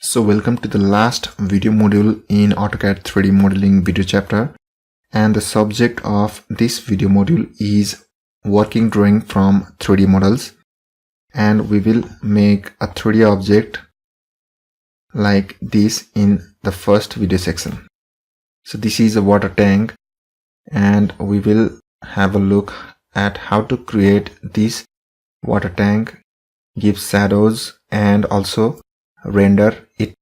So welcome to the last video module in AutoCAD 3D modeling video chapter, and the subject of this video module is working drawing from 3D models, and we will make a 3D object like this in the first video section. So this is a water tank, and we will have a look at how to create this water tank, give shadows, and also render it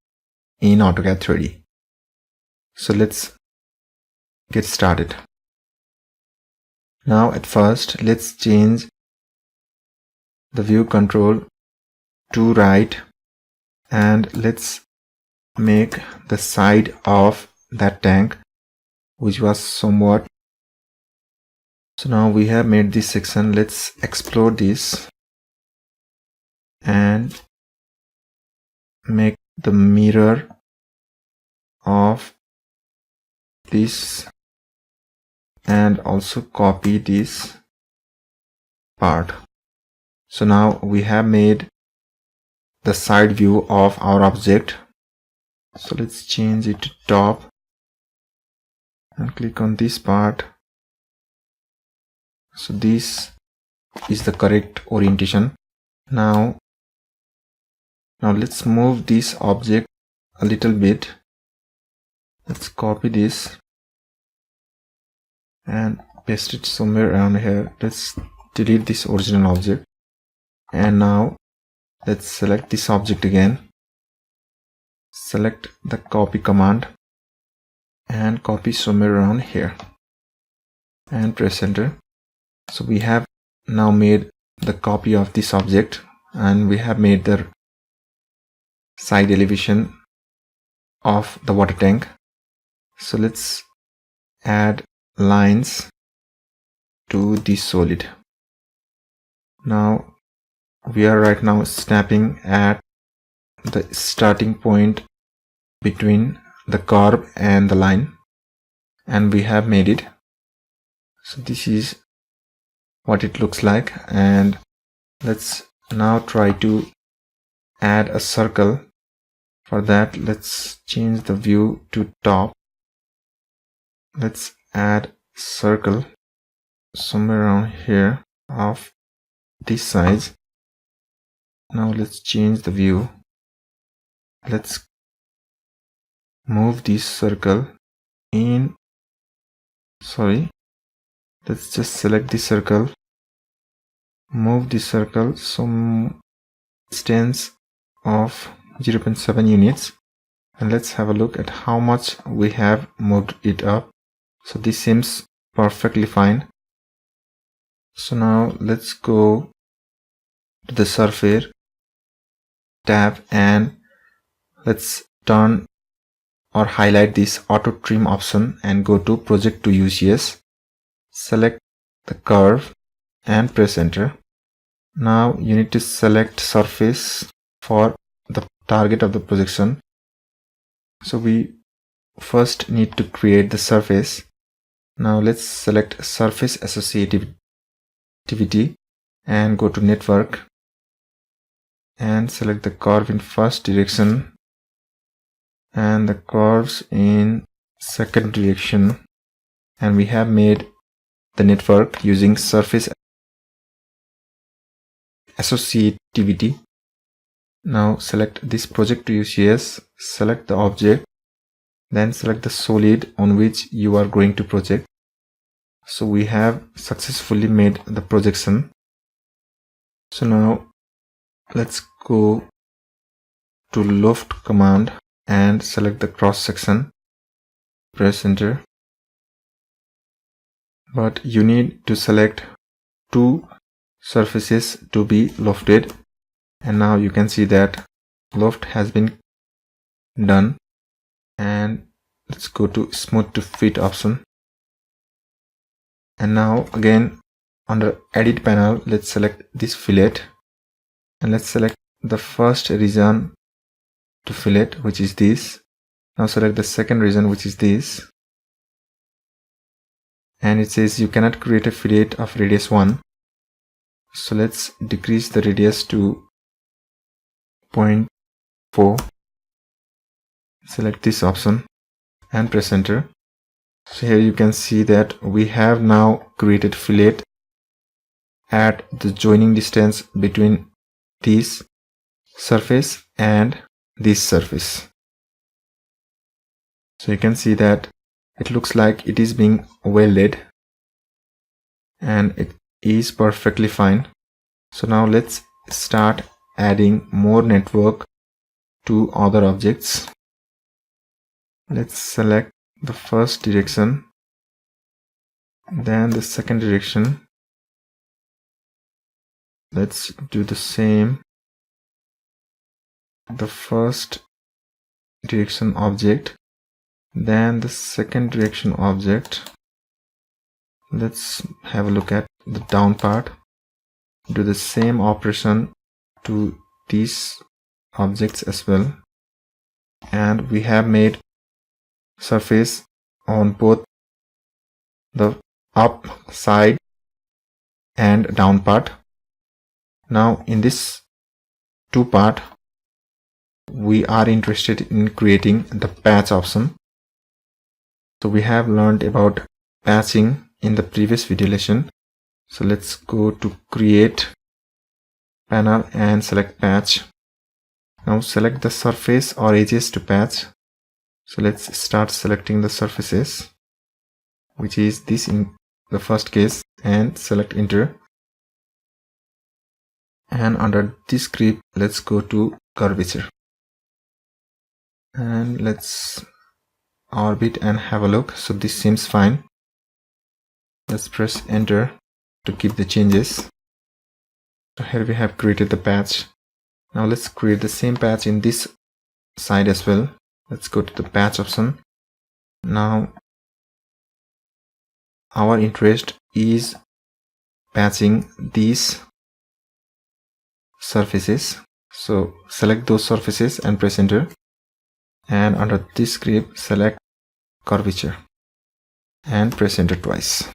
in AutoCAD 3D. So let's get started. Now at first let's change the view control to right, and let's make the side of that tank which was somewhat. So now we have made this section. Let's explode this and make the mirror of this, and also copy this part. So now we have made the side view of our object. So let's change it to top and click on this part. So this is the correct orientation. Now let's move this object a little bit. Let's copy this and paste it somewhere around here. Let's delete this original object, and now let's select this object again. Select the copy command and copy somewhere around here and press enter. So we have now made the copy of this object, and we have made the side elevation of the water tank. So let's add lines to this solid. Now we are right now snapping at the starting point between the curve and the line, and we have made it. So this is what it looks like, and let's now try to add a circle. For that, let's change the view to top. Let's add circle somewhere around here of this size. Now let's change the view. Let's move this circle in. Let's just select this circle, move this circle some distance of 0.7 units, and let's have a look at how much we have moved it up. So this seems perfectly fine. So now let's go to the surface tab, and let's turn or highlight this auto trim option and go to project to UCS. Select the curve and press enter. Now you need to select surface for the target of the projection. So we first need to create the surface. Now let's select surface associativity and go to network and select the curve in first direction and the curves in second direction, and we have made the network using surface associativity. Now select this project to UCS, select the object, then select the solid on which you are going to project. So we have successfully made the projection. So now let's go to loft command and select the cross section, press enter. But you need to select two surfaces to be lofted, and now you can see that loft has been done. And let's go to smooth to fit option, and now again under edit panel let's select this fillet, and let's select the first region to fillet, which is this. Now select the second region, which is this, and it says you cannot create a fillet of radius 1. So let's decrease the radius to 0.4 select this option and press enter. So here you can see that we have now created fillet at the joining distance between this surface and this surface. So you can see that it looks like it is being welded and it is perfectly fine. So now let's start adding more network to other objects. Let's select the first direction, then the second direction. Let's do the same. The first direction object, then the second direction object. Let's have a look at the down part. Do the same operation to these objects as well. And we have made surface on both the up side and down part. Now in this two part, we are interested in creating the patch option. So we have learned about patching in the previous video lesson. So let's go to create panel and select patch. Now select the surface or edges to patch. So let's start selecting the surfaces, which is this in the first case, and select enter. And under this group, let's go to curvature. And let's orbit and have a look. So this seems fine. Let's press enter to keep the changes. So here we have created the patch. Now let's create the same patch in this side as well. Let's go to the patch option. Now our interest is patching these surfaces. So select those surfaces and press enter. And under this group, select curvature and press enter twice.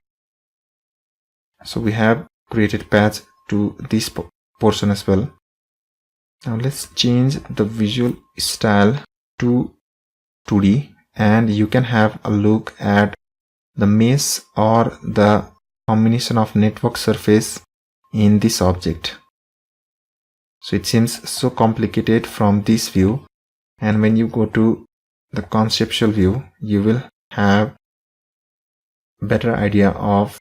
So we have created patch to this portion as well. Now let's change the visual style to 2D, and you can have a look at the mesh or the combination of network surface in this object. So it seems so complicated from this view, and when you go to the conceptual view, you will have better idea of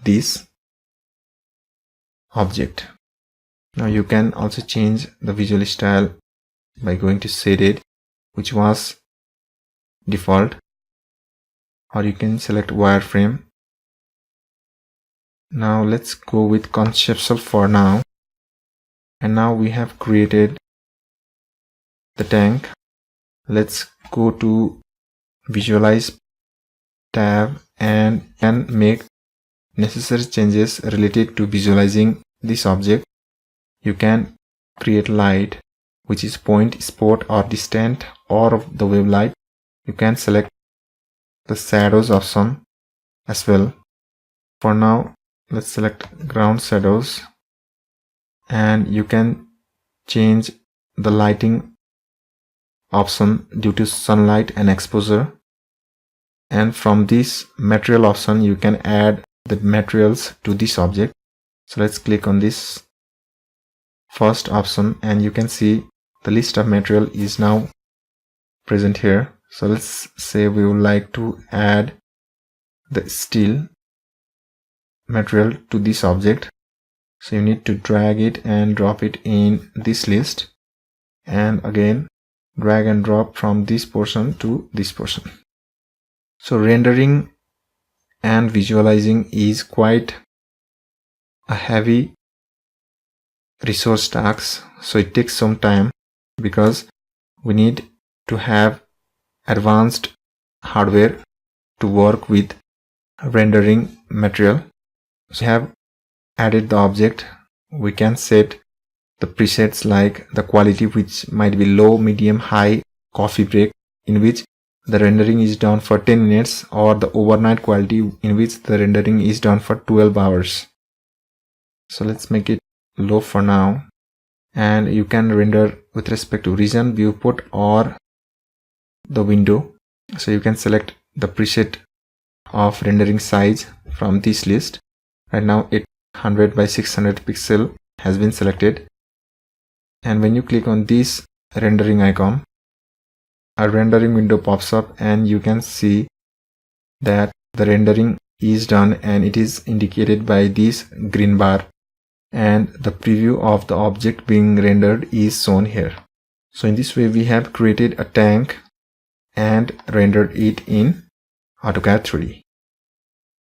this object. Now you can also change the visual style by going to shaded, which was default, or you can select wireframe. Now let's go with conceptual for now. And now we have created the tank. Let's go to visualize tab and make necessary changes related to visualizing this object. You can create light, which is point, spot, or distant, or of the wave light. You can select the shadows option as well. For now, let's select ground shadows, and you can change the lighting option due to sunlight and exposure. And from this material option, you can add the materials to this object. So let's click on this first option, and you can see the list of material is now present here. So let's say we would like to add the steel material to this object. So you need to drag it and drop it in this list, and again drag and drop from this portion to this portion. So rendering and visualizing is quite a heavy resource task, so it takes some time because we need to have advanced hardware to work with rendering material. So we have added the object. We can set the presets like the quality, which might be low, medium, high, coffee break, in which the rendering is done for 10 minutes, or the overnight quality, in which the rendering is done for 12 hours. So let's make it low for now, and you can render with respect to region, viewport, or the window. So you can select the preset of rendering size from this list. Right now 800 by 600 pixel has been selected, and when you click on this rendering icon, a rendering window pops up and you can see that the rendering is done, and it is indicated by this green bar, and the preview of the object being rendered is shown here. So in this way we have created a tank and rendered it in AutoCAD 3D.